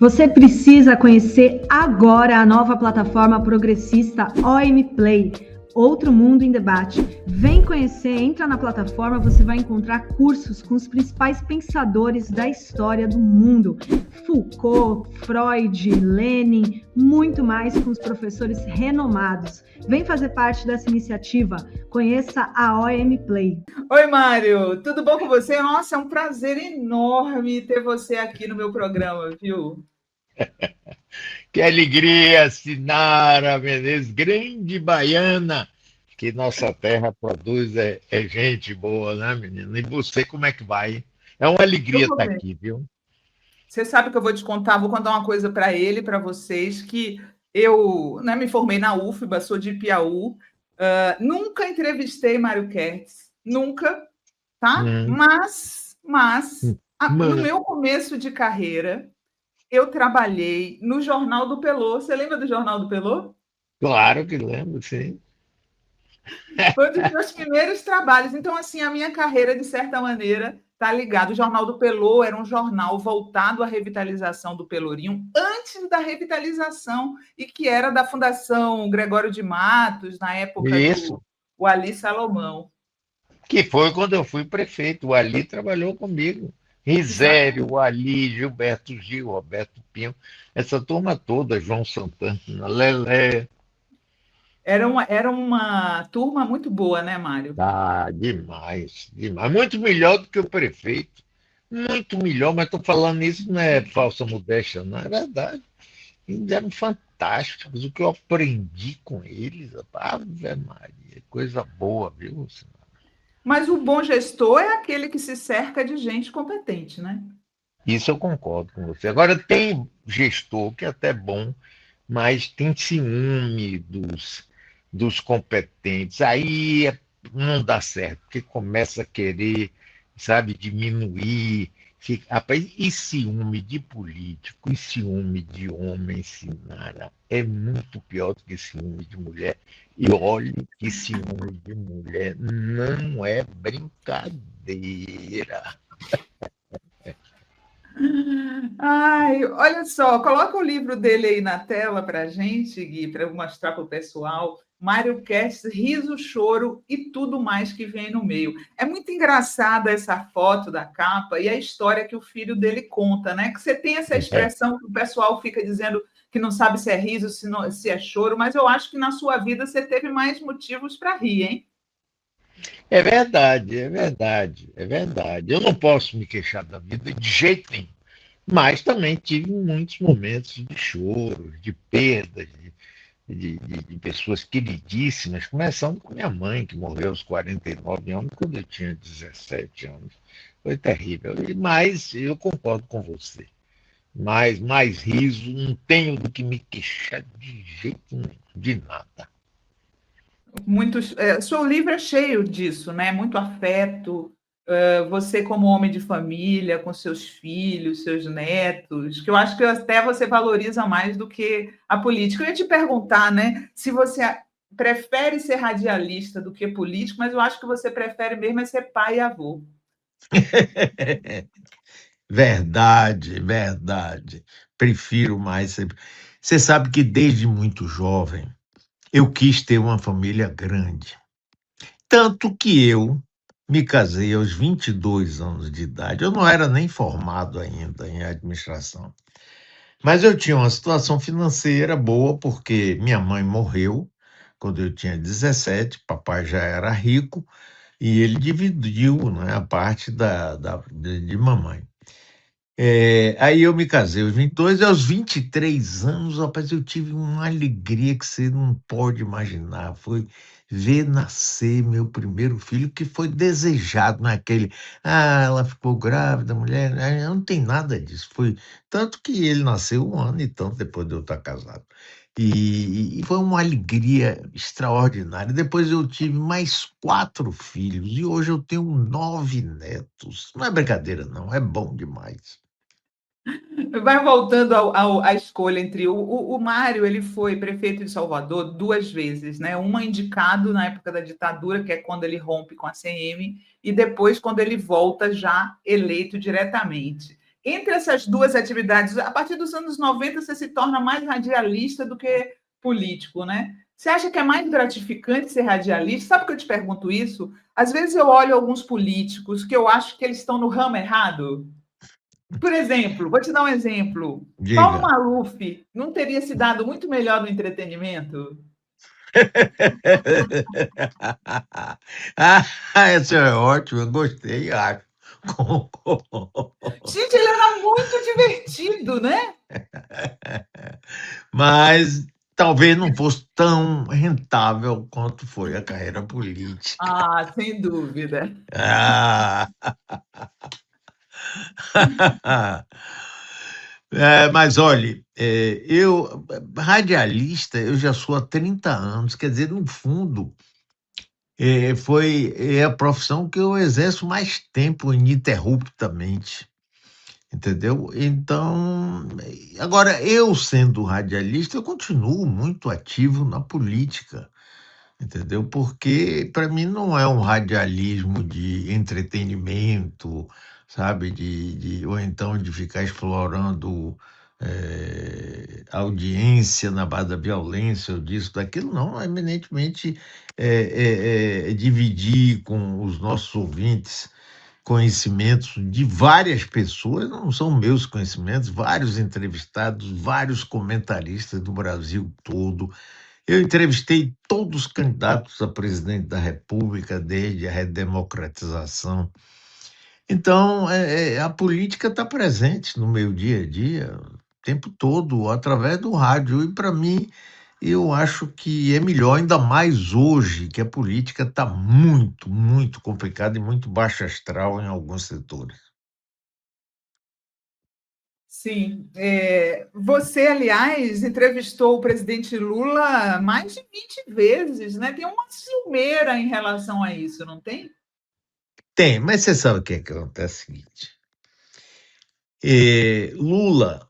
Você precisa conhecer agora a nova plataforma progressista OM Play, Outro Mundo em Debate. Vem conhecer, entra na plataforma, você vai encontrar cursos com os principais pensadores da história do mundo. Foucault, Freud, Lenin, muito mais com os professores renomados. Vem fazer parte dessa iniciativa. Conheça a OM Play. Oi, Mário, tudo bom com você? Nossa, é um prazer enorme ter você aqui no meu programa, viu? Que alegria, Sinara Menezes, grande baiana, que nossa terra produz é gente boa, né, menina? E você, como é que vai? É uma Eu alegria vou estar bem. aqui, viu? Você sabe que eu vou te contar, vou contar uma coisa para ele, para vocês, que eu, né, me formei na UFBA, sou de Piauí, nunca entrevistei Mário Kertz, nunca, tá? Hum, No hum, meu começo de carreira, eu trabalhei no Jornal do Pelô. Você lembra do Jornal do Pelô? claro que lembro, sim. Foi um dos meus primeiros trabalhos. Então, assim, a minha carreira, de certa maneira, está ligada. O Jornal do Pelô era um jornal voltado à revitalização do Pelourinho, antes da revitalização, e que era da Fundação Gregório de Matos, na época do Isso, o Ali Salomão. que foi quando eu fui prefeito. O Ali trabalhou comigo. Risério, Exatamente. o Ali, Gilberto Gil, Roberto Pinho, essa turma toda, João Santana, Lelé. Era uma turma muito boa, né, Mário? Ah, demais, demais. Muito melhor do que o prefeito. Muito melhor, mas estou falando isso não é falsa modéstia, não é verdade. Eles eram fantásticos. O que eu aprendi com eles, Ave Maria, coisa boa, viu? Mas o bom gestor é aquele que se cerca de gente competente, né? Isso eu concordo com você. Agora, tem gestor que é até bom, mas tem ciúme dos competentes. Não dá certo, porque começa a querer, sabe, diminuir. Rapaz, e ciúme de político, e ciúme de homem, Sinara, é muito pior do que ciúme de mulher. E olhe que ciúme de mulher não é brincadeira. Ai, olha só, coloca o livro dele aí na tela para a gente, Gui, para eu mostrar para o pessoal. Mário Kertz, Riso, Choro e tudo mais que vem no meio. É muito engraçada essa foto da capa e a história que o filho dele conta, né? Que você tem essa expressão que o pessoal fica dizendo que não sabe se é riso, se é choro, mas eu acho que na sua vida você teve mais motivos para rir, hein? É verdade, é verdade, é verdade. Eu não posso me queixar da vida de jeito nenhum, mas também tive muitos momentos de choro, de perdas, de pessoas queridíssimas, começando com minha mãe, que morreu aos 49 anos, quando eu tinha 17 anos. Foi terrível. Mas eu concordo com você. Mais riso, não tenho do que me queixar de jeito nenhum, de nada. Seu livro é cheio disso, né? Muito afeto. Você, como homem de família, com seus filhos, seus netos, que eu acho que até você valoriza mais do que a política. Eu ia te perguntar, né, se você prefere ser radialista do que político, mas eu acho que você prefere mesmo é ser pai e avô. Verdade, verdade. Prefiro mais ser. Você sabe que desde muito jovem eu quis ter uma família grande. Tanto que eu me casei aos 22 anos de idade. Eu não era nem formado ainda em administração. Mas eu tinha uma situação financeira boa, porque minha mãe morreu quando eu tinha 17, papai já era rico, e ele dividiu, né, a parte de mamãe. Aí eu me casei aos 22 e aos 23 anos, rapaz, eu tive uma alegria que você não pode imaginar. Foi ver nascer meu primeiro filho, que foi desejado naquele. Ah, ela ficou grávida, mulher. Não tem nada disso. Foi tanto que ele nasceu um ano e tanto depois de eu estar casado. E foi uma alegria extraordinária. Depois eu tive mais 4 filhos e hoje eu tenho 9 netos. Não é brincadeira, não, é bom demais. Vai voltando à escolha entre o Mário, ele foi prefeito de Salvador 2 vezes, né? Uma indicado na época da ditadura, que é quando ele rompe com a CM, e depois quando ele volta já eleito diretamente. Entre essas duas atividades, a partir dos anos 90, você se torna mais radialista do que político, né? Você acha que é mais gratificante ser radialista? Sabe que eu te pergunto isso? Às vezes eu olho alguns políticos que eu acho que eles estão no ramo errado. Por exemplo, vou te dar um exemplo. Paulo Diga. Maluf não teria se dado muito melhor no entretenimento? Ah, essa é ótima, eu gostei, acho. Gente, ele era muito divertido, né? Mas talvez não fosse tão rentável quanto foi a carreira política. Ah, sem dúvida. Ah. Mas olhe, eu radialista, eu já sou há 30 anos, quer dizer, no fundo, é a profissão que eu exerço mais tempo ininterruptamente, entendeu? Então, agora, eu sendo radialista, eu continuo muito ativo na política, entendeu? Porque para mim não é um radialismo de entretenimento, sabe? Ou então de ficar explorando audiência na base da violência ou disso, daquilo, não. É eminentemente dividir com os nossos ouvintes conhecimentos de várias pessoas, não são meus conhecimentos, vários entrevistados, vários comentaristas do Brasil todo. Eu entrevistei todos os candidatos a presidente da República desde a redemocratização. Então, a política está presente no meu dia a dia, o tempo todo, através do rádio. E, para mim, eu acho que é melhor, ainda mais hoje, que a política está muito, muito complicada e muito baixa astral em alguns setores. Sim. Você, aliás, entrevistou o presidente Lula mais de 20 vezes, né? Tem uma ciumeira em relação a isso, não tem? Tem, mas você sabe o que é que acontece? É o seguinte: Lula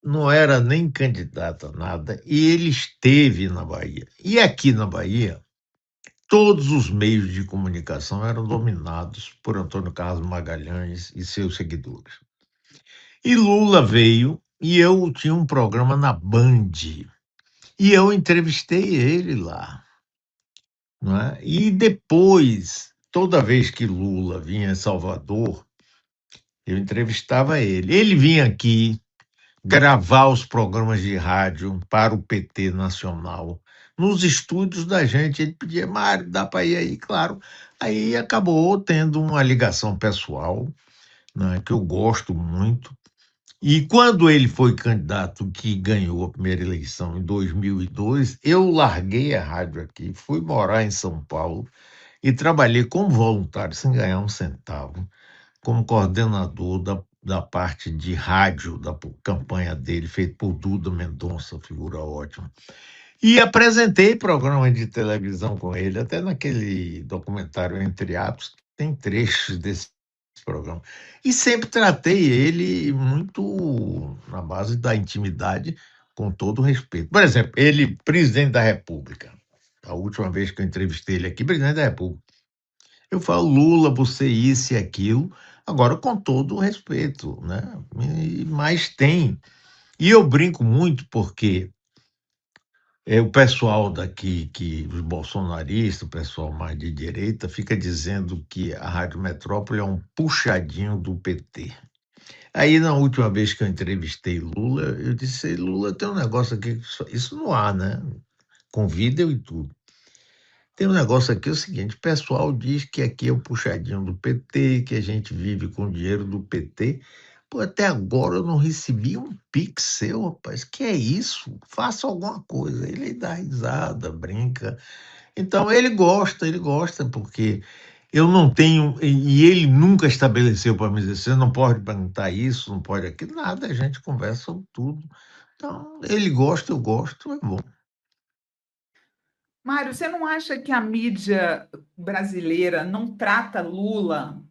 não era nem candidato a nada e ele esteve na Bahia. E aqui na Bahia, todos os meios de comunicação eram dominados por Antônio Carlos Magalhães e seus seguidores. E Lula veio e eu tinha um programa na Band e eu entrevistei ele lá, não é? E depois, toda vez que Lula vinha em Salvador, eu entrevistava ele. Ele vinha aqui gravar os programas de rádio para o PT Nacional nos estúdios da gente. Ele pedia: Mário, dá para ir aí? Claro. Aí acabou tendo uma ligação pessoal, né, que eu gosto muito. E quando ele foi candidato que ganhou a primeira eleição em 2002, eu larguei a rádio aqui, fui morar em São Paulo e trabalhei como voluntário, sem ganhar um centavo, como coordenador da parte de rádio da campanha dele, feito por Duda Mendonça, figura ótima. E apresentei programa de televisão com ele, até naquele documentário Entre Atos, tem trechos desse programa. E sempre tratei ele muito na base da intimidade, com todo o respeito. Por exemplo, ele, presidente da República, a última vez que eu entrevistei ele aqui, presidente da República, eu falo: Lula, você isso e aquilo, agora com todo o respeito, né? Mas tem. E eu brinco muito porque o pessoal daqui, os bolsonaristas, o pessoal mais de direita, fica dizendo que a Rádio Metrópole é um puxadinho do PT. Aí, na última vez que eu entrevistei Lula, eu disse: Lula, tem um negócio aqui, isso no ar, né? Com vídeo e tudo. Tem um negócio aqui, é o seguinte: o pessoal diz que aqui é o puxadinho do PT, que a gente vive com o dinheiro do PT. Pô, até agora eu não recebi um pix seu, rapaz. Que é isso? Faça alguma coisa. Ele dá risada, brinca. Então ele gosta, porque eu não tenho, e ele nunca estabeleceu para mim dizer: você não pode perguntar isso, não pode aquilo, nada, a gente conversa sobre tudo. Então, ele gosta, eu gosto, é bom. Mário, você não acha que a mídia brasileira não trata Lula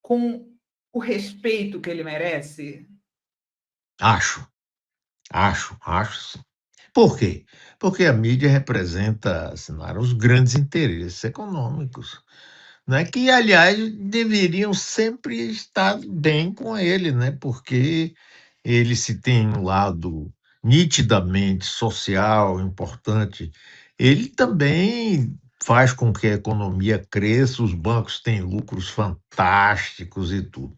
com o respeito que ele merece? Acho, acho sim. Por quê? Porque a mídia representa, Sinara, os grandes interesses econômicos. né, que, aliás, deveriam sempre estar bem com ele, né, porque ele, se tem um lado nitidamente social, importante, ele também faz com que a economia cresça, os bancos têm lucros fantásticos e tudo.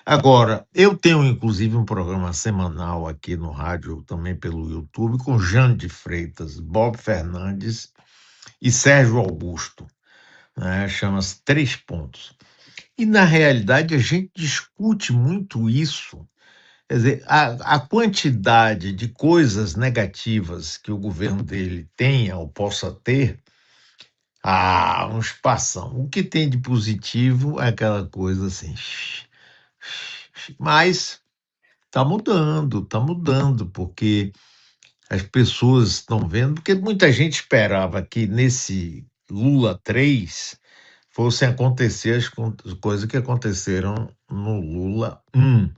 Agora, eu tenho inclusive um programa semanal aqui no rádio, também pelo YouTube, com Jane de Freitas, Bob Fernandes e Sérgio Augusto, né? Chama-se Três Pontos. E, na realidade, a gente discute muito isso. Quer dizer, a quantidade de coisas negativas que o governo dele tenha ou possa ter, uns passam. O que tem de positivo é aquela coisa assim. Mas está mudando, porque as pessoas estão vendo, porque muita gente esperava que nesse Lula 3 fossem acontecer as coisas que aconteceram no Lula 1.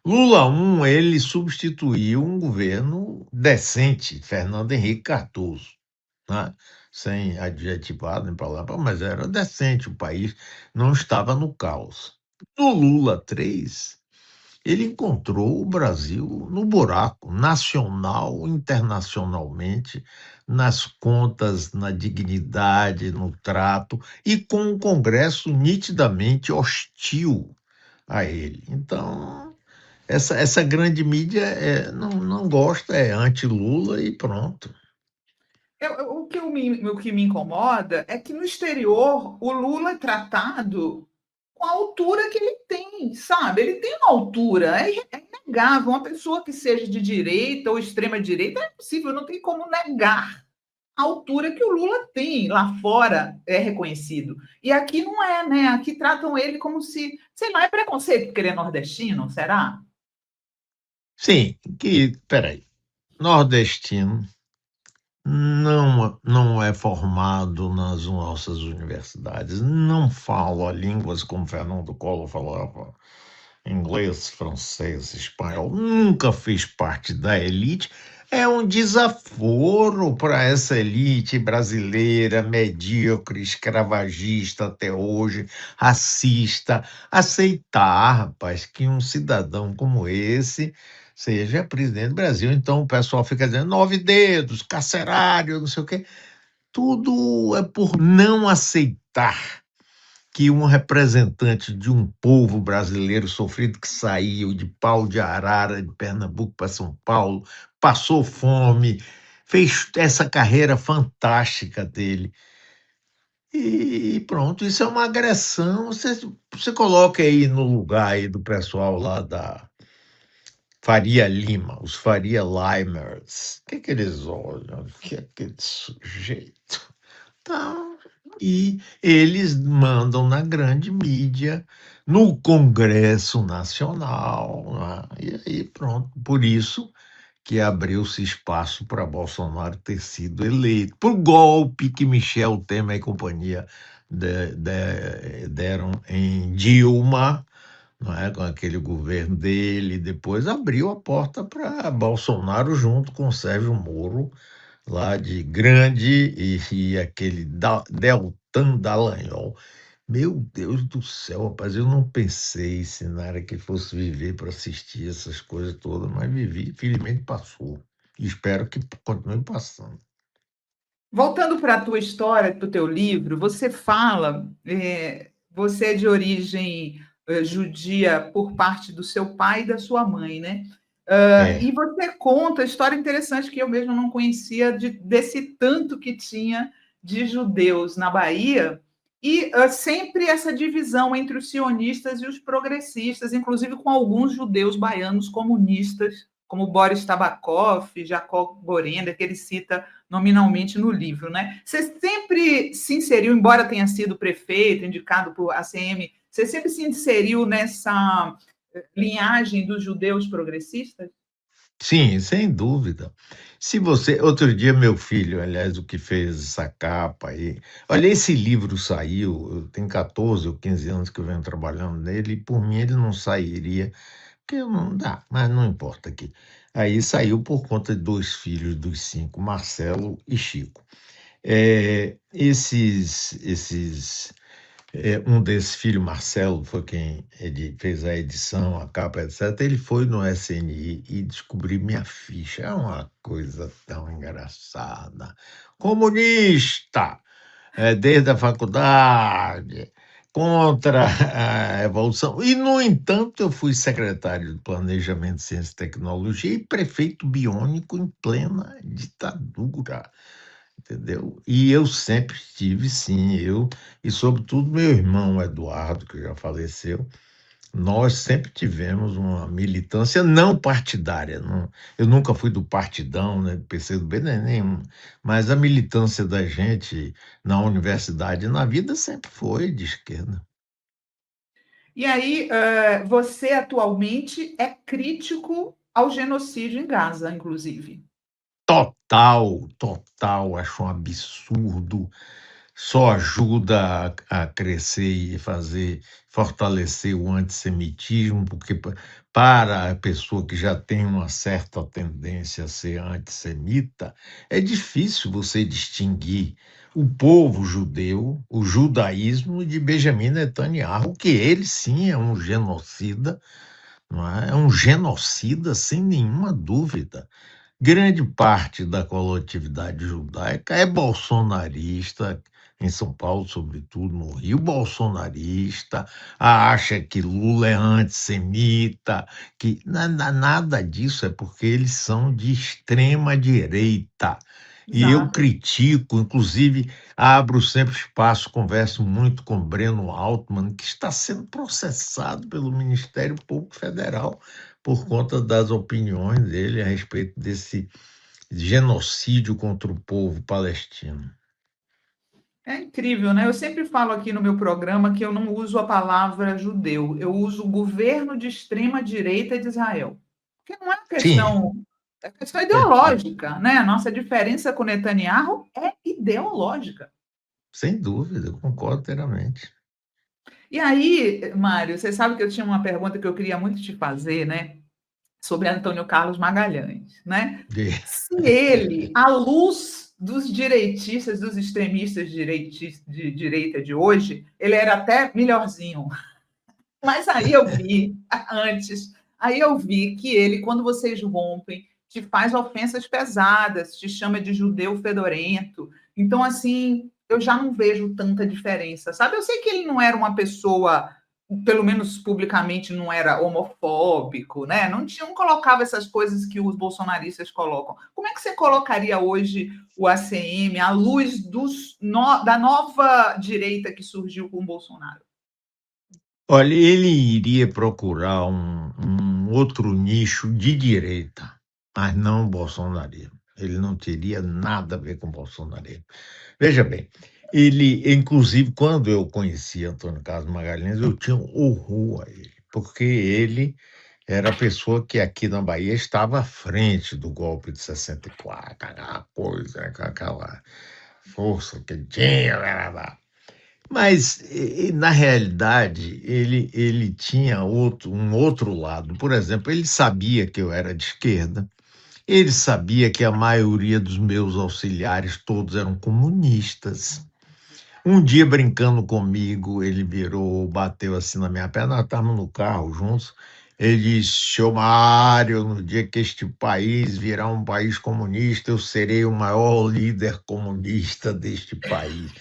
Lula 1, ele substituiu um governo decente, Fernando Henrique Cardoso, né? Sem adjetivado nem palavra, mas era decente, o país não estava no caos. No Lula 3, ele encontrou o Brasil no buraco, nacional, internacionalmente, nas contas, na dignidade, no trato, e com um Congresso nitidamente hostil a ele. Então, essa grande mídia não gosta, é anti-Lula e pronto. O que me incomoda é que no exterior o Lula é tratado com a altura que ele tem, sabe? Ele tem uma altura, é inegável. Uma pessoa que seja de direita ou extrema direita é possível, não tem como negar a altura que o Lula tem. Lá fora é reconhecido. E aqui não é, né? Aqui tratam ele como se, sei lá, é preconceito porque ele é nordestino, será? Sim, peraí, nordestino não é formado nas nossas universidades, não fala línguas como Fernando Collor falava, inglês, francês, espanhol, nunca fez parte da elite. É um desaforo para essa elite brasileira, medíocre, escravagista até hoje, racista, aceitar, rapaz, que um cidadão como esse seja presidente do Brasil. Então o pessoal fica dizendo 9 dedos, carcerário, não sei o quê. Tudo é por não aceitar que um representante de um povo brasileiro sofrido, que saiu de pau de arara de Pernambuco para São Paulo, passou fome, fez essa carreira fantástica dele. E pronto, isso é uma agressão. Você coloca aí no lugar aí do pessoal lá da Faria Lima, os Faria Limers. O que eles olham? O que é aquele sujeito? Tá. E eles mandam na grande mídia, no Congresso Nacional, né? E aí pronto. Por isso que abriu-se espaço para Bolsonaro ter sido eleito, por golpe que Michel Temer e companhia deram em Dilma, não é? Com aquele governo dele, depois abriu a porta para Bolsonaro junto com Sérgio Moro, lá de Grande, e aquele Deltan Dallagnol. Meu Deus do céu, rapaz, eu não pensei, Sinara, que fosse viver para assistir essas coisas todas, mas vivi, infelizmente passou. E espero que continue passando. Voltando para a tua história, para o teu livro, você fala, você é de origem judia por parte do seu pai e da sua mãe, né? É, E você conta história interessante que eu mesmo não conhecia desse tanto que tinha de judeus na Bahia e sempre essa divisão entre os sionistas e os progressistas, inclusive com alguns judeus baianos comunistas, como Boris Tabakov, Jacob Borenda, que ele cita nominalmente no livro, né? Você sempre se inseriu, embora tenha sido prefeito, indicado por ACM, você sempre se inseriu nessa linhagem dos judeus progressistas? sim, sem dúvida. Se você, outro dia meu filho, aliás, o que fez essa capa aí, olha, esse livro saiu, tem 14 ou 15 anos que eu venho trabalhando nele, e por mim ele não sairia, porque não dá, mas não importa aqui. Aí saiu por conta de 2 filhos dos 5, Marcelo e Chico. Esses Um desses filhos, Marcelo, foi quem ele fez a edição, a capa, etc. Ele foi no SNI e descobriu minha ficha. É uma coisa tão engraçada. Comunista, desde a faculdade, contra a evolução. E, no entanto, eu fui secretário de Planejamento, Ciência e Tecnologia e prefeito biônico em plena ditadura. Entendeu? E eu sempre tive, sim, e sobretudo meu irmão Eduardo, que já faleceu, nós sempre tivemos uma militância não partidária. Eu nunca fui do partidão, né, do PCdoB, nem nenhum, mas a militância da gente na universidade e na vida sempre foi de esquerda. E aí, você atualmente é crítico ao genocídio em Gaza, inclusive. Total, total, acho um absurdo. Só ajuda a crescer e fortalecer o antissemitismo, porque para a pessoa que já tem uma certa tendência a ser antissemita, é difícil você distinguir o povo judeu, o judaísmo de Benjamin Netanyahu, que ele sim é um genocida, não é? É um genocida sem nenhuma dúvida. Grande parte da coletividade judaica é bolsonarista, em São Paulo, sobretudo no Rio, bolsonarista, acha que Lula é antissemita, que nada disso, é porque eles são de extrema direita. E eu Exato. critico, inclusive abro sempre espaço, converso muito com Breno Altman, que está sendo processado pelo Ministério Público Federal por conta das opiniões dele a respeito desse genocídio contra o povo palestino. É incrível, né? Eu sempre falo aqui no meu programa que eu não uso a palavra judeu, eu uso o governo de extrema direita de Israel. Porque não Sim, é questão perfeito. ideológica, né? A nossa diferença com Netanyahu é ideológica. Sem dúvida, eu concordo inteiramente. E aí, Mário, você sabe que eu tinha uma pergunta que eu queria muito te fazer, né? Sobre Antônio Carlos Magalhães, né? De- Se ele, à luz dos direitistas, dos extremistas de direita de hoje, ele era até melhorzinho. Mas aí eu vi, antes, aí eu vi que ele, quando vocês rompem, te faz ofensas pesadas, te chama de judeu fedorento. Então, assim, eu já não vejo tanta diferença, sabe? Eu sei que ele não era uma pessoa, pelo menos publicamente, não era homofóbico, né? Não colocava essas coisas que os bolsonaristas colocam. Como é que você colocaria hoje o ACM à luz da nova direita que surgiu com o Bolsonaro? Olha, ele iria procurar um outro nicho de direita, mas não o bolsonarismo. Ele não teria nada a ver com o bolsonarismo. Veja bem, ele, inclusive, quando eu conheci Antônio Carlos Magalhães, eu tinha um horror a ele, porque ele era a pessoa que aqui na Bahia estava à frente do golpe de 64, aquela coisa, com aquela força que tinha. Blá, blá, blá. Mas, na realidade, ele tinha um outro lado. Por exemplo, ele sabia que eu era de esquerda, ele sabia que a maioria dos meus auxiliares todos eram comunistas. Um dia, brincando comigo, ele virou, bateu assim na minha perna, nós estávamos no carro juntos. Ele disse: "Seu Mário, no dia que este país virar um país comunista, eu serei o maior líder comunista deste país."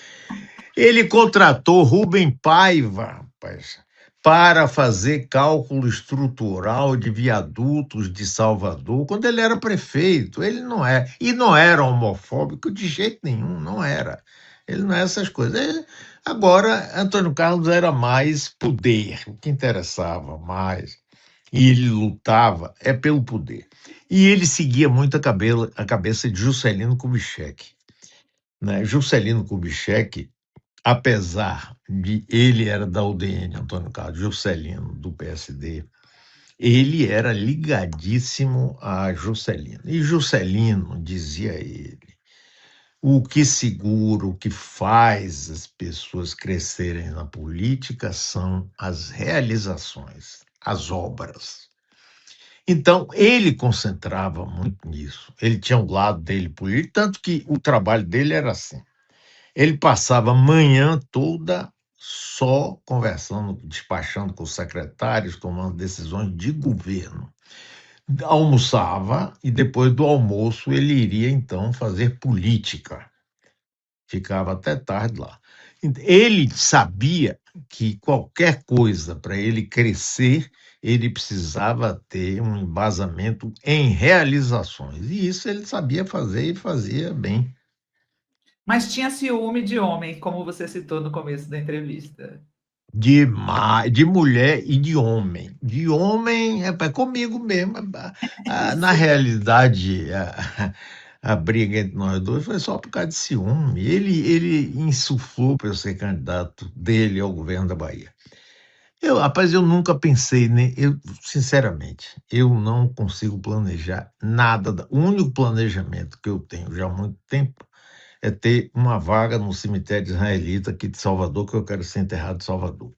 Ele contratou Rubem Paiva, rapaz, para fazer cálculo estrutural de viadutos de Salvador, quando ele era prefeito. Ele não é, e não era homofóbico de jeito nenhum, não era. Ele não é essas coisas. Agora, Antônio Carlos era mais poder, o que interessava mais, e ele lutava é pelo poder. E ele seguia muito a cabeça de Juscelino Kubitschek, né? Juscelino Kubitschek, apesar de ele era da UDN, Antônio Carlos, Juscelino, do PSD, ele era ligadíssimo a Juscelino. E Juscelino, dizia ele, o que segura, o que faz as pessoas crescerem na política são as realizações, as obras. Então, ele concentrava muito nisso. Ele tinha um lado dele político, tanto que o trabalho dele era assim. Ele passava a manhã toda só conversando, despachando com os secretários, tomando decisões de governo. Almoçava e depois do almoço ele iria então fazer política. Ficava até tarde lá. Ele sabia que qualquer coisa para ele crescer, ele precisava ter um embasamento em realizações. E isso ele sabia fazer e fazia bem. Mas tinha ciúme de homem, como você citou no começo da entrevista. De mulher e de homem. De homem é comigo mesmo. Na realidade, a briga entre nós dois foi só por causa de ciúme. Ele insuflou para eu ser candidato dele ao governo da Bahia. Rapaz, eu nunca pensei, né? Sinceramente, eu não consigo planejar nada. O único planejamento que eu tenho já há muito tempo é ter uma vaga no cemitério israelita aqui de Salvador, que eu quero ser enterrado em Salvador.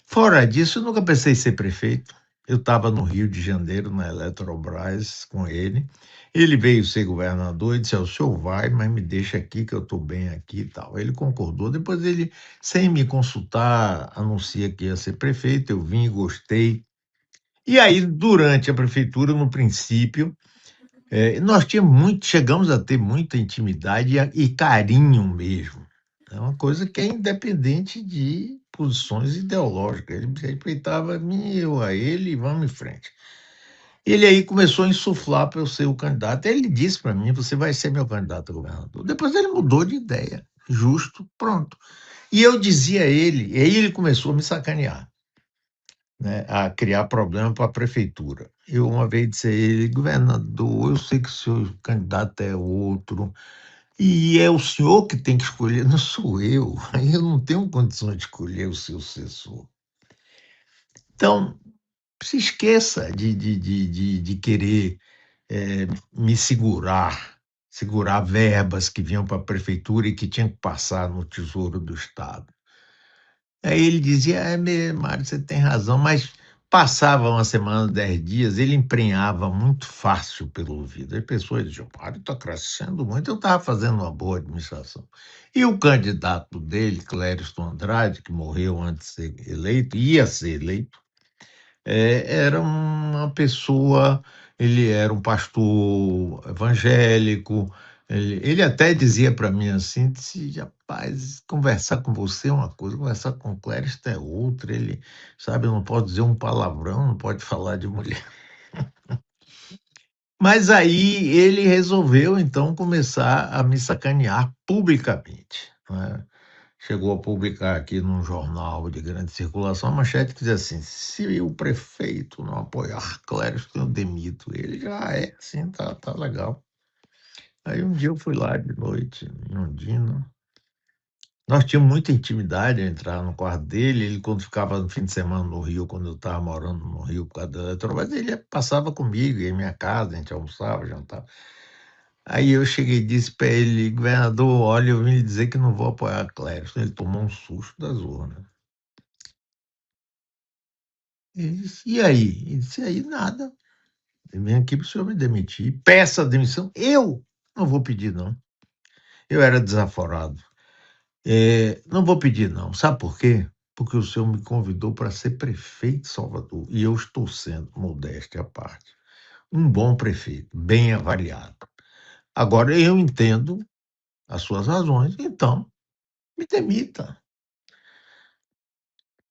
Fora disso, eu nunca pensei em ser prefeito. Eu estava no Rio de Janeiro, na Eletrobras, com ele. Ele veio ser governador e disse: o senhor vai, mas me deixa aqui, que eu estou bem aqui e tal. Ele concordou. Depois ele, sem me consultar, anuncia que ia ser prefeito. Eu vim, gostei. E aí, durante a prefeitura, no princípio, nós chegamos a ter muita intimidade e carinho mesmo. É uma coisa que é independente de posições ideológicas. Ele respeitava a mim, eu a ele, e vamos em frente. Ele aí começou a insuflar para eu ser o candidato. Ele disse para mim: você vai ser meu candidato a governador. Depois ele mudou de ideia. Justo, pronto. E eu dizia a ele, e aí ele começou a me sacanear, né, a criar problema para a prefeitura. Eu uma vez disse a ele: governador, eu sei que o seu candidato é outro, e é o senhor que tem que escolher, não sou eu. Aí eu não tenho condições de escolher o seu sucessor. Então, se esqueça de querer me segurar verbas que vinham para a prefeitura e que tinham que passar no Tesouro do Estado. Aí ele dizia: Mário, você tem razão, mas passava uma semana, 10 dias, ele emprenhava muito fácil pelo ouvido. As pessoas diziam: Mário está crescendo muito, eu estava fazendo uma boa administração. E o candidato dele, Clériston Andrade, que morreu antes de ser eleito, ia ser eleito, era uma pessoa, ele era um pastor evangélico, ele até dizia para mim assim, disse: rapaz, conversar com você é uma coisa, conversar com o Clérito é outra, ele, sabe, não pode dizer um palavrão, não pode falar de mulher. Mas aí ele resolveu, então, começar a me sacanear publicamente, né? Chegou a publicar aqui num jornal de grande circulação uma manchete que dizia assim: se o prefeito não apoiar Clériston, eu demito. Ele já sim, tá legal. Aí um dia eu fui lá de noite, em Ondina. Nós tínhamos muita intimidade a entrar no quarto dele. Ele, quando ficava no fim de semana no Rio, quando eu estava morando no Rio por causa da Eletrobras, ele passava comigo, ia em minha casa, a gente almoçava, jantava. Aí eu cheguei e disse para ele: governador, olha, eu vim lhe dizer que não vou apoiar a Clériston. Ele tomou um susto das urnas. Ele disse: e aí? Ele disse: aí nada. Eu venho aqui para o senhor me demitir. Peça a demissão. Eu não vou pedir, não. Eu era desaforado. Não vou pedir, não. Sabe por quê? Porque o senhor me convidou para ser prefeito de Salvador. E eu estou sendo, modéstia à parte, um bom prefeito, bem avaliado. Agora, eu entendo as suas razões, então me demita.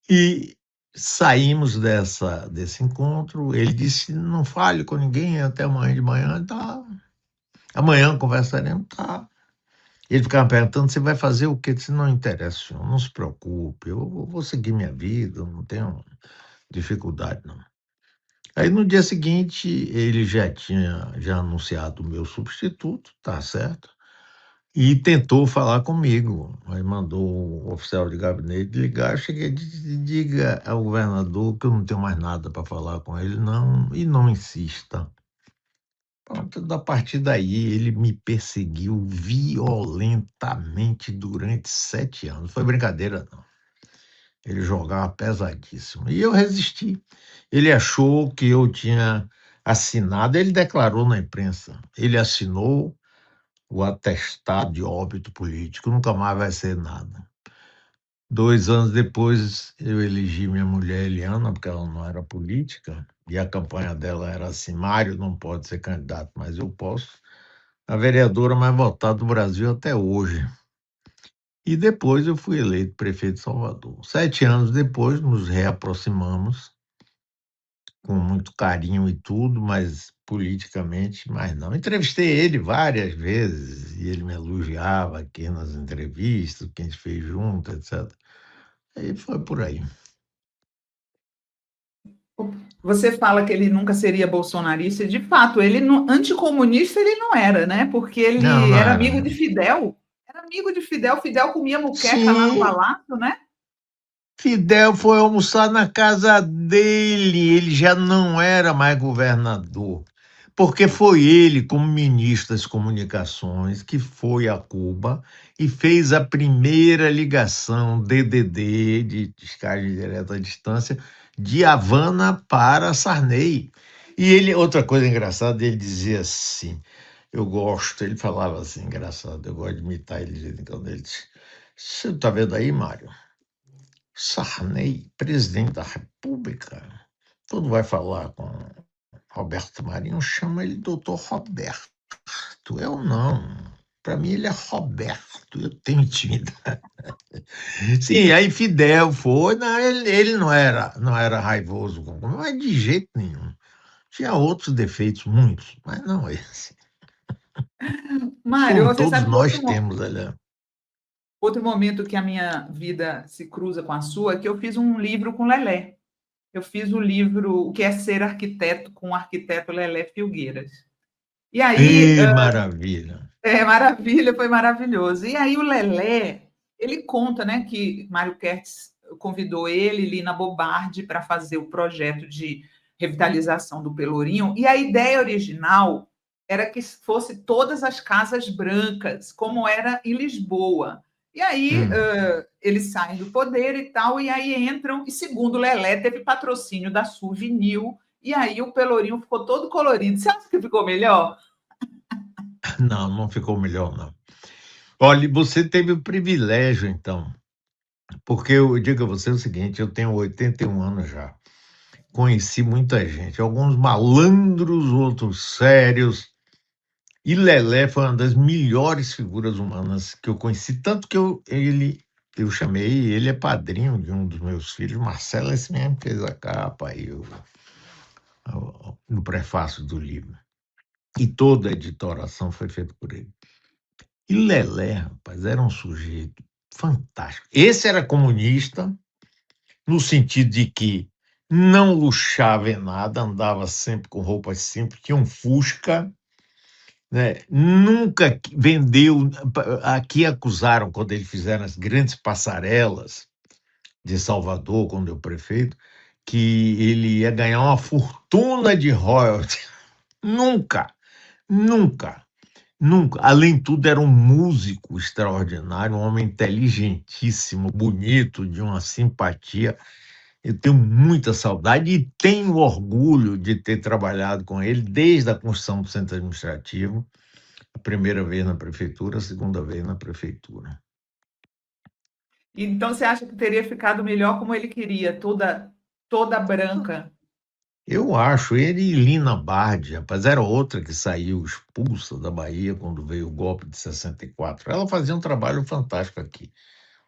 E saímos desse encontro. Ele disse: não fale com ninguém até amanhã de manhã. Tá. Amanhã conversaremos. Tá. Ele ficava perguntando: você vai fazer o quê? Eu disse: não interessa, senhor, não se preocupe, eu vou seguir minha vida, não tenho dificuldade, não. Aí no dia seguinte ele já tinha anunciado o meu substituto, tá certo? E tentou falar comigo. Aí mandou o oficial de gabinete ligar. Eu cheguei e disse: diga ao governador que eu não tenho mais nada para falar com ele, não, e não insista. Pronto, a partir daí ele me perseguiu violentamente durante 7 anos. Não foi brincadeira, não. Ele jogava pesadíssimo. E eu resisti. Ele achou que eu tinha assinado, ele declarou na imprensa, ele assinou o atestado de óbito político, nunca mais vai ser nada. 2 anos depois, eu elegi minha mulher Eliana, porque ela não era política, e a campanha dela era assim: Mário não pode ser candidato, mas eu posso. A vereadora mais votada do Brasil até hoje. E depois eu fui eleito prefeito de Salvador. 7 anos depois, nos reaproximamos, com muito carinho e tudo, mas politicamente, mais não. Entrevistei ele várias vezes e ele me elogiava aqui nas entrevistas, que a gente fez junto, etc. Aí foi por aí. Você fala que ele nunca seria bolsonarista, e de fato, ele anticomunista ele não era, né? Porque Não, ele não era era, amigo não. de Fidel. Era amigo de Fidel, Fidel comia muqueca lá no Sim, palácio, né? Fidel foi almoçar na casa dele, ele já não era mais governador, porque foi ele, como ministro das Comunicações, que foi a Cuba e fez a primeira ligação DDD, de descarga direta à distância, de Havana para Sarney. E ele, outra coisa engraçada, ele dizia assim, eu gosto, ele falava assim, engraçado, eu gosto de imitar ele de vez em quando, ele disse, você está vendo aí, Mário? Sarney, presidente da República, quando vai falar com Roberto Marinho, chama ele doutor Roberto. Eu não. Para mim, ele é Roberto. Eu tenho intimidade. Sim, aí Fidel foi. Não, ele não era raivoso, mas de jeito nenhum. Tinha outros defeitos, muitos, mas não esse. Mário, Como você todos sabe que nós temos, aliás. outro momento que a minha vida se cruza com a sua é que eu fiz um livro com Lelé. Eu fiz o livro O que é Ser Arquiteto com o arquiteto Lelé Filgueiras. E aí, Maravilha. maravilha, foi maravilhoso. E aí o Lelé, ele conta, né, que Mário Kertz convidou ele, Lina Bobardi, para fazer o projeto de revitalização do Pelourinho, e a ideia original era que fosse todas as casas brancas, como era em Lisboa. E aí Hum. eles saem do poder e tal, e aí entram, e segundo o Lelé, teve patrocínio da Souvenil, e aí o Pelourinho ficou todo colorido. Você acha que ficou melhor? Não, não ficou melhor, não. Olha, você teve o privilégio, então, porque eu digo a você o seguinte, eu tenho 81 anos já. Conheci muita gente, alguns malandros, outros sérios. E Lelé foi uma das melhores figuras humanas que eu conheci, tanto que eu chamei, ele é padrinho de um dos meus filhos, Marcelo, esse mesmo fez a capa aí, no prefácio do livro. E toda a editoração foi feita por ele. E Lelé, rapaz, era um sujeito fantástico. Esse era comunista, no sentido de que não luxava em nada, andava sempre com roupas simples, tinha um Fusca, né? Nunca vendeu. Aqui acusaram, quando eles fizeram as grandes passarelas de Salvador, quando eu prefeito, que ele ia ganhar uma fortuna de royalties. Nunca, nunca. Nunca. Além de tudo, era um músico extraordinário, um homem inteligentíssimo, bonito, de uma simpatia. Eu tenho muita saudade e tenho orgulho de ter trabalhado com ele desde a construção do centro administrativo, a primeira vez na prefeitura, a segunda vez na prefeitura. Então você acha que teria ficado melhor como ele queria, toda branca? Eu acho, ele e Lina Bardi, rapaz, era outra que saiu expulsa da Bahia quando veio o golpe de 64. Ela fazia um trabalho fantástico aqui,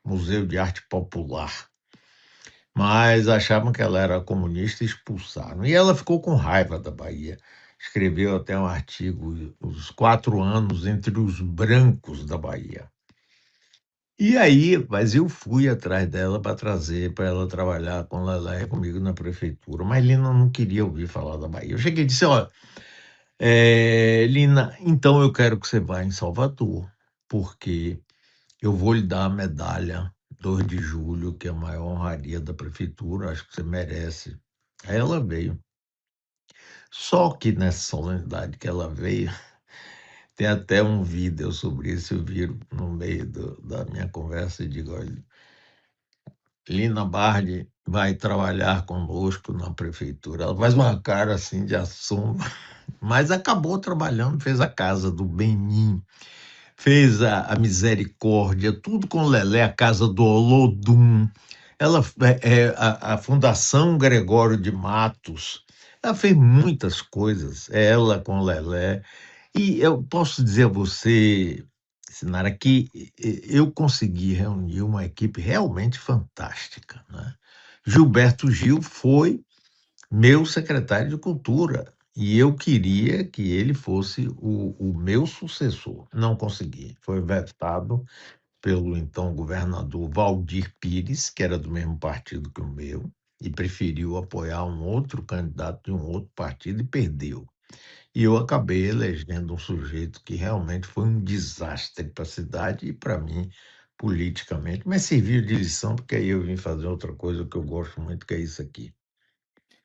Museu de Arte Popular. Mas achavam que ela era comunista e expulsaram. E ela ficou com raiva da Bahia. Escreveu até um artigo, Os 4 anos entre os brancos da Bahia. E aí, mas eu fui atrás dela para trazer, para ela trabalhar com Lelé comigo na prefeitura. Mas Lina não queria ouvir falar da Bahia. Eu cheguei e disse: olha, Lina, então eu quero que você vá em Salvador, porque eu vou lhe dar a medalha 2 de julho, que é a maior honraria da prefeitura, acho que você merece. Aí ela veio. Só que nessa solenidade que ela veio, tem até um vídeo sobre isso, eu vi no meio da minha conversa e digo: olha, Lina Bardi vai trabalhar conosco na prefeitura. Ela faz uma cara assim de assombro, mas acabou trabalhando, fez a casa do Benin, fez a Misericórdia, tudo com Lelé, a Casa do Olodum, ela, a Fundação Gregório de Matos, ela fez muitas coisas, ela com Lelé. E eu posso dizer a você, Sinara, que eu consegui reunir uma equipe realmente fantástica, né? Gilberto Gil foi meu secretário de Cultura e eu queria que ele fosse o meu sucessor. Não consegui. Foi vetado pelo então governador Valdir Pires, que era do mesmo partido que o meu, e preferiu apoiar um outro candidato de um outro partido e perdeu. E eu acabei elegendo um sujeito que realmente foi um desastre para a cidade e para mim, politicamente, mas serviu de lição, porque aí eu vim fazer outra coisa que eu gosto muito, que é isso aqui.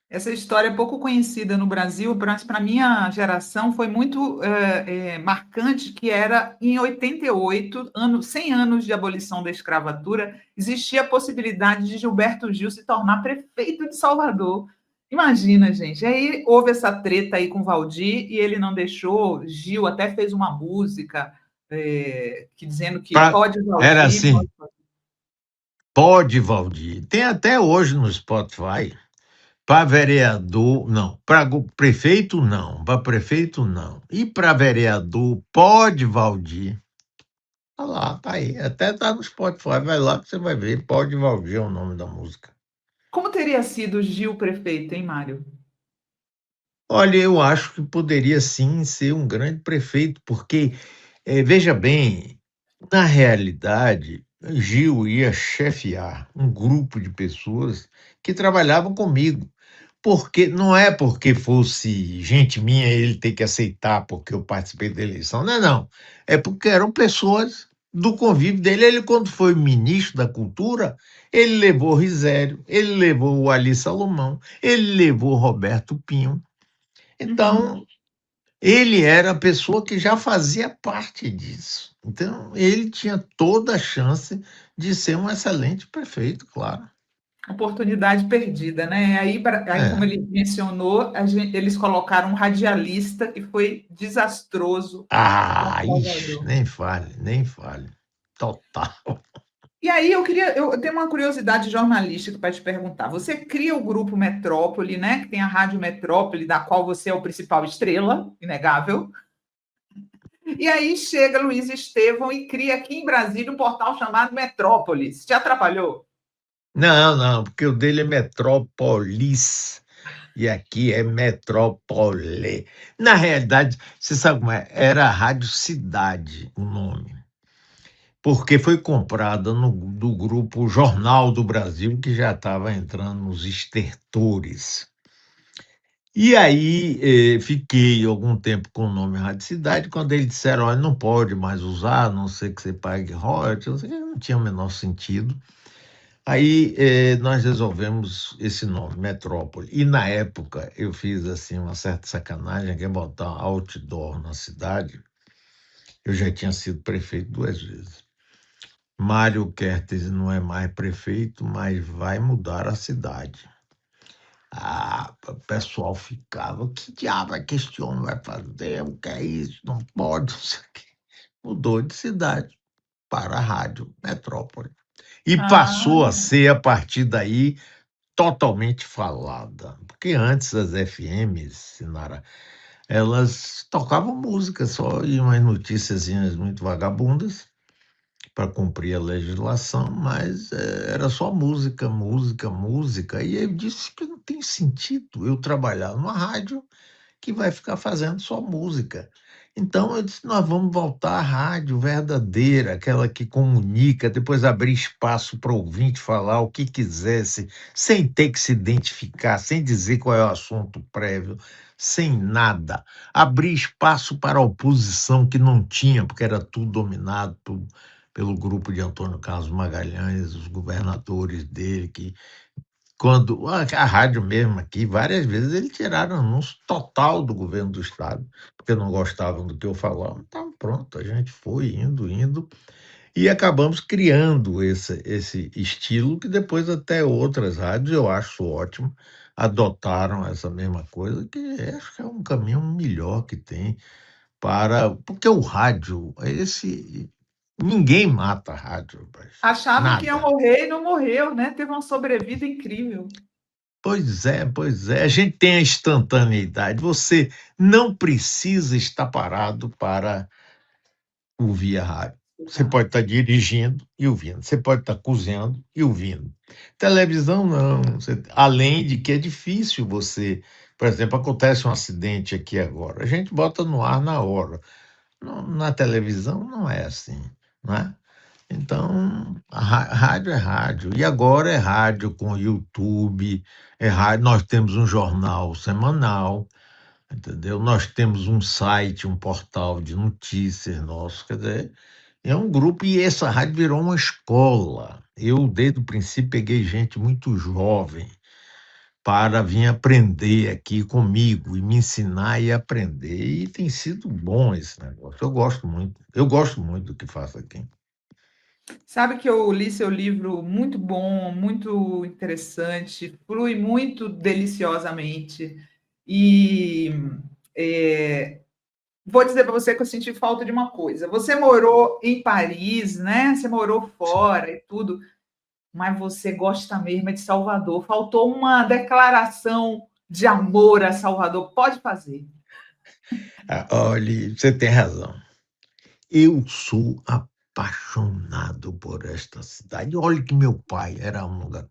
Essa história é pouco conhecida no Brasil, mas para a minha geração foi muito marcante, que era em 88, 100 anos de abolição da escravatura, existia a possibilidade de Gilberto Gil se tornar prefeito de Salvador. Imagina, gente. Aí houve essa treta aí com Valdir e ele não deixou. Gil até fez uma música que dizendo que pode Era Valdir, assim, pode, Valdir. Tem até hoje no Spotify. Para vereador, não. Para prefeito, não. Para prefeito, não. E para vereador, pode, Valdir. Tá lá, tá aí. Até tá no Spotify. Vai lá que você vai ver. Pode, Valdir é o nome da música. Como teria sido Gil prefeito, hein, Mário? Olha, eu acho que poderia sim ser um grande prefeito, porque, veja bem, na realidade, Gil ia chefiar um grupo de pessoas que trabalhavam comigo. Porque não é porque fosse gente minha ele ter que aceitar porque eu participei da eleição, não é não. É porque eram pessoas do convívio dele. Ele, quando foi ministro da Cultura, ele levou Risério, ele levou o Ali Salomão, ele levou Roberto Pinho. Então, ele era a pessoa que já fazia parte disso. Então, ele tinha toda a chance de ser um excelente prefeito, claro. Oportunidade perdida, né? Aí como É. ele mencionou, eles colocaram um radialista que foi desastroso para Ah, ixi, Salvador. nem fale, nem fale. Total. E aí eu tenho uma curiosidade jornalística para te perguntar. Você cria o grupo Metrópole, né? Que tem a Rádio Metrópole, da qual você é o principal estrela, inegável. E aí chega Luiz Estevão e cria aqui em Brasília um portal chamado Metrópolis. Te atrapalhou? Não, não, porque o dele é Metrópolis e aqui é Metrópole. Na realidade, você sabe como é? Era a Rádio Cidade o nome, porque foi comprada do grupo Jornal do Brasil, que já estava entrando nos estertores. E aí fiquei algum tempo com o nome Rádio Cidade, quando eles disseram, olha, não pode mais usar, a não ser que você pague royalties, eu sei, não tinha o menor sentido. Aí nós resolvemos esse nome, Metrópole. E na época eu fiz assim uma certa sacanagem, que é botar outdoor na cidade. Eu já tinha sido prefeito 2 vezes. Mário Kertes não é mais prefeito, mas vai mudar a cidade. Ah, o pessoal ficava, que diabo é que este homem vai fazer? O que é isso? Não pode, não sei o quê. Mudou de cidade para a Rádio Metrópole. E Ah, passou a ser, a partir daí, totalmente falada. Porque antes as FMs, Sinara, elas tocavam música só e umas noticiazinhas muito vagabundas para cumprir a legislação, mas era só música, música, música. E eu disse que não tem sentido eu trabalhar numa rádio que vai ficar fazendo só música. Então eu disse, nós vamos voltar à rádio verdadeira, aquela que comunica, depois abrir espaço para o ouvinte falar o que quisesse, sem ter que se identificar, sem dizer qual é o assunto prévio, sem nada. Abrir espaço para a oposição que não tinha, porque era tudo dominado pelo grupo de Antônio Carlos Magalhães, os governadores dele, que quando a rádio mesmo aqui, várias vezes eles tiraram anúncio total do governo do estado, porque não gostavam do que eu falava. Então, pronto, a gente foi indo, indo, e acabamos criando esse estilo que depois até outras rádios, eu acho ótimo, adotaram essa mesma coisa, que acho que é um caminho melhor que tem porque o rádio, ninguém mata rádio, rapaz. Achavam que ia Nada. morrer e não morreu, né? Teve uma sobrevida incrível. Pois é, pois é. A gente tem a instantaneidade. Você não precisa estar parado para ouvir a rádio. Você Exato. pode estar dirigindo e ouvindo, você pode estar cozinhando e ouvindo. Televisão não, além de que é difícil você, por exemplo, acontece um acidente aqui agora, a gente bota no ar na hora. Na televisão não é assim, não é? Então, rádio é rádio. E agora é rádio com YouTube, é rádio. Nós temos um jornal semanal, entendeu? Nós temos um site, um portal de notícias nosso, quer dizer, é um grupo e essa rádio virou uma escola. Eu, desde o princípio, peguei gente muito jovem para vir aprender aqui comigo e me ensinar e aprender. E tem sido bom esse negócio. Eu gosto muito do que faço aqui. Sabe que eu li seu livro muito bom, muito interessante, flui muito deliciosamente. E vou dizer para você que eu senti falta de uma coisa. Você morou em Paris, né? Você morou fora e tudo, mas você gosta mesmo é de Salvador. Faltou uma declaração de amor a Salvador. Pode fazer. Olhe, você tem razão. Eu sou apaixonado por esta cidade. Olha que meu pai era um lugar.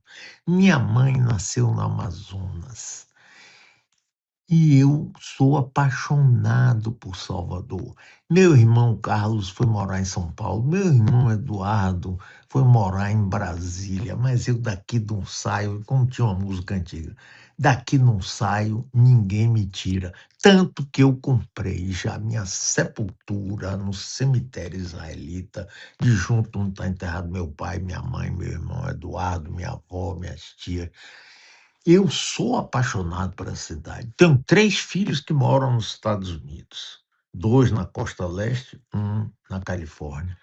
Minha mãe nasceu no Amazonas. E eu sou apaixonado por Salvador. Meu irmão Carlos foi morar em São Paulo, meu irmão Eduardo foi morar em Brasília, mas eu daqui não saio, como tinha uma música antiga, daqui não saio, ninguém me tira. Tanto que eu comprei já minha sepultura no cemitério israelita, de junto onde está enterrado meu pai, minha mãe, meu irmão Eduardo, minha avó, minhas tias. Eu sou apaixonado por essa cidade. Tenho 3 filhos que moram nos Estados Unidos, 2 na costa leste, 1 na Califórnia.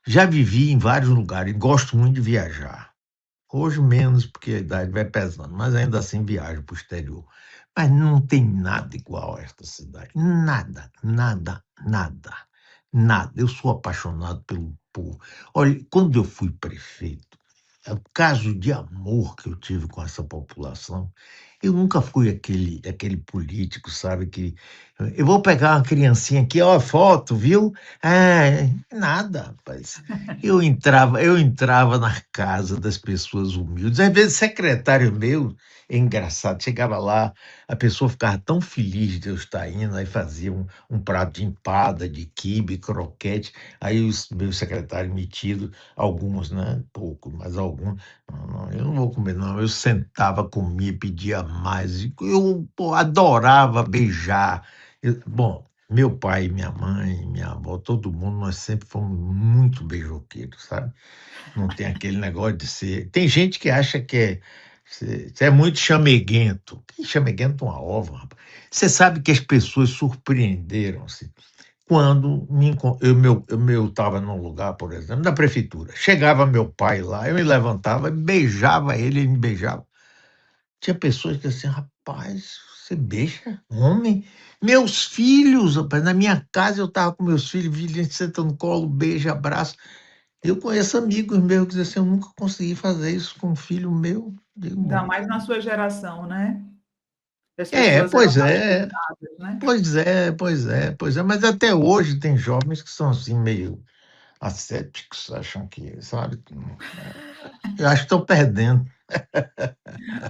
Já vivi em vários lugares e gosto muito de viajar. Hoje menos, porque a idade vai pesando, mas ainda assim viajo para o exterior. Mas não tem nada igual a esta cidade. Nada, nada, nada, nada. Eu sou apaixonado pelo povo. Olha, quando eu fui prefeito, o caso de amor que eu tive com essa população, eu nunca fui aquele político, sabe, que eu vou pegar uma criancinha aqui, ó, foto, viu? Nada, rapaz. Eu entrava na casa das pessoas humildes, às vezes secretário meu, é engraçado, chegava lá, a pessoa ficava tão feliz de eu estar indo, aí fazia um prato de empada, de quibe, croquete, aí os meus secretários metidos, alguns, né, pouco, mas alguns, não, não, eu não vou comer não, eu sentava, comia, pedia mais, e eu, pô, adorava beijar. Bom, meu pai, minha mãe, minha avó, todo mundo, nós sempre fomos muito beijoqueiros, sabe? Não tem aquele negócio de ser. Tem gente que acha que você é muito chameguento. Que chameguento uma ova, rapaz. Você sabe que as pessoas surpreenderam-se quando eu estava num lugar, por exemplo, da prefeitura. Chegava meu pai lá, eu me levantava, beijava ele, ele me beijava. Tinha pessoas que assim, rapaz, você beija homem? Meus filhos, rapaz, na minha casa eu estava com meus filhos, vi gente senta no colo, beija, abraça. Eu conheço amigos meus que dizem assim, eu nunca consegui fazer isso com um filho meu. Digo, Ainda bom. mais na sua geração, né? As pessoas eram Pois mais é, fechadas, né? pois é, pois é, pois é, mas até hoje tem jovens que são assim meio ascéticos, acham que, sabe? Eu acho que estão perdendo.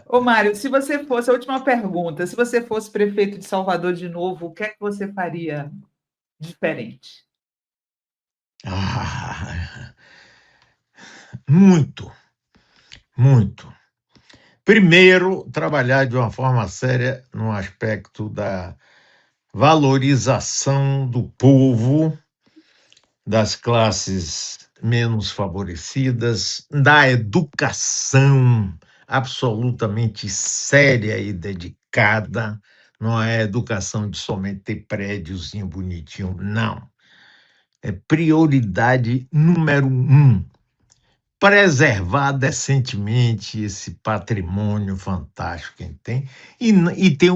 Ô, Mário, se você fosse, a última pergunta, se você fosse prefeito de Salvador de novo, o que é que você faria diferente? Ah, muito, muito. Primeiro, trabalhar de uma forma séria no aspecto da valorização do povo, das classes menos favorecidas, da educação absolutamente séria e dedicada, não é educação de somente ter prédiozinho bonitinho, não. É prioridade número 1, preservar decentemente esse patrimônio fantástico que a gente tem, e ter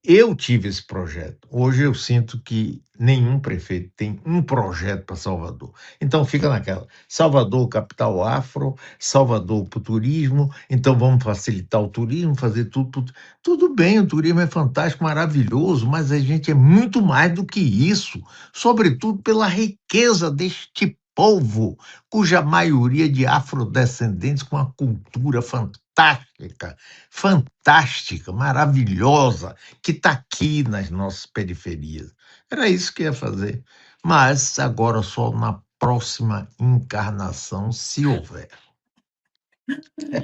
Eu tive esse projeto. Hoje eu sinto que nenhum prefeito tem um projeto para Salvador. Então fica naquela, Salvador, capital afro, Salvador para o turismo, então vamos facilitar o turismo, fazer tudo. Tudo bem, o turismo é fantástico, maravilhoso, mas a gente é muito mais do que isso, sobretudo pela riqueza deste povo, cuja maioria de afrodescendentes com uma cultura fantástica, maravilhosa, que está aqui nas nossas periferias. Era isso que ia fazer. Mas agora só na próxima encarnação, se houver.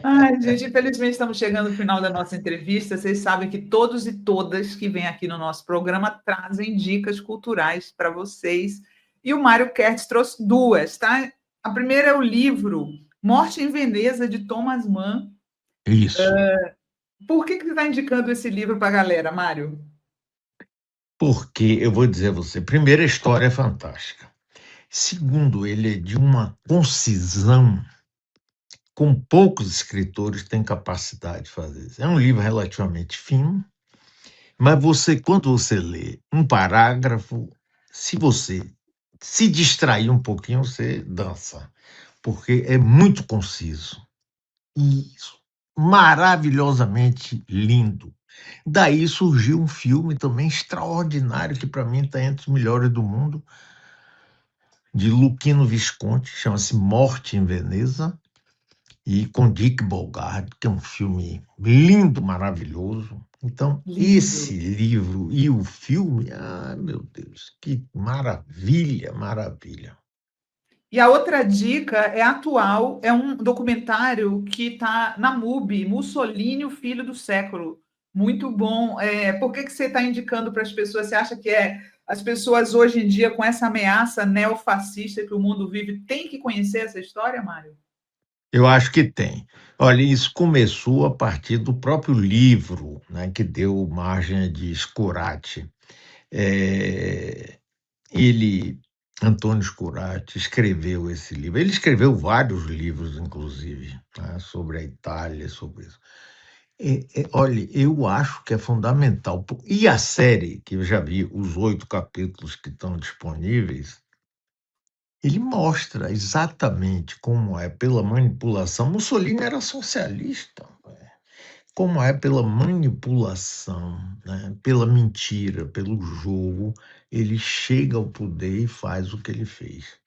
Ai, gente, infelizmente estamos chegando ao final da nossa entrevista. Vocês sabem que todos e todas que vêm aqui no nosso programa trazem dicas culturais para vocês. E o Mário Kertz trouxe duas, tá? A primeira é o livro Morte em Veneza, de Thomas Mann. Isso. Por que você está indicando esse livro para a galera, Mário? Porque, eu vou dizer a você, primeiro, a história é fantástica. Segundo, ele é de uma concisão com poucos escritores têm capacidade de fazer isso. É um livro relativamente fino, mas quando você lê um parágrafo, se você se distrair um pouquinho, você dança, porque é muito conciso e maravilhosamente lindo. Daí surgiu um filme também extraordinário, que para mim está entre os melhores do mundo, de Luchino Visconti, chama-se Morte em Veneza, e com Dick Bogart, que é um filme lindo, maravilhoso. Então, Lindo. Esse livro e o filme, meu Deus, que maravilha, maravilha. E a outra dica é atual, é um documentário que está na MUBI, Mussolini, o Filho do Século. Muito bom. Por que você está indicando para as pessoas? Você acha que as pessoas hoje em dia, com essa ameaça neofascista que o mundo vive, têm que conhecer essa história, Mário? Eu acho que tem. Olha, isso começou a partir do próprio livro, né, que deu margem de Scurati. Antônio Scurati escreveu esse livro. Ele escreveu vários livros, inclusive, né, sobre a Itália, sobre isso. Olha, eu acho que é fundamental. E a série, que eu já vi, os 8 capítulos que estão disponíveis, ele mostra exatamente como é pela manipulação. Mussolini era socialista, né? Como é pela manipulação, né? Pela mentira, pelo jogo, ele chega ao poder e faz o que ele fez.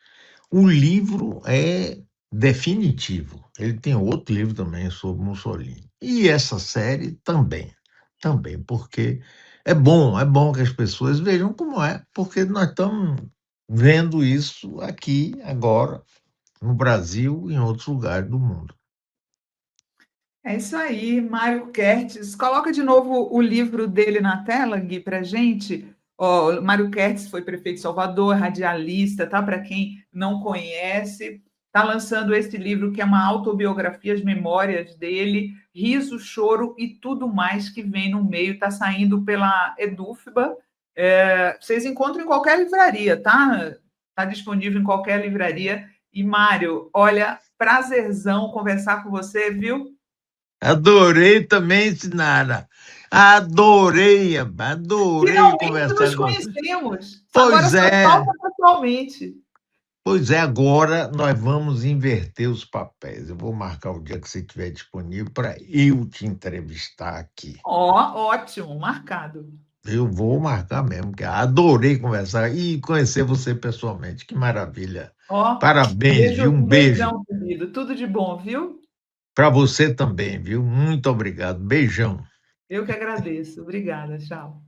O livro é definitivo. Ele tem outro livro também sobre Mussolini. E essa série também, porque é bom que as pessoas vejam como é, porque nós estamos vendo isso aqui agora, no Brasil e em outros lugares do mundo. É isso aí, Mário Kertz. Coloca de novo o livro dele na tela, Gui, para a gente. Mário Kertz foi prefeito de Salvador, radialista, tá? Para quem não conhece, está lançando esse livro que é uma autobiografia, as memórias dele, riso, choro e tudo mais que vem no meio. Está saindo pela Edufba. Vocês encontram em qualquer livraria, tá? Está disponível em qualquer livraria. E, Mário, olha, prazerzão conversar com você, viu? Adorei também, Sinara. Adorei Finalmente conversar nos com você. conhecemos. Pois Agora só é. falta pessoalmente. Pois é, agora nós vamos inverter os papéis. Eu vou marcar o dia que você estiver disponível para eu te entrevistar aqui. Ótimo, marcado. Eu vou marcar mesmo, que adorei conversar e conhecer você pessoalmente. Que maravilha. Parabéns, viu? Um beijo. Beijão, querido. Tudo de bom, viu? Para você também, viu? Muito obrigado. Beijão. Eu que agradeço. Obrigada. Tchau.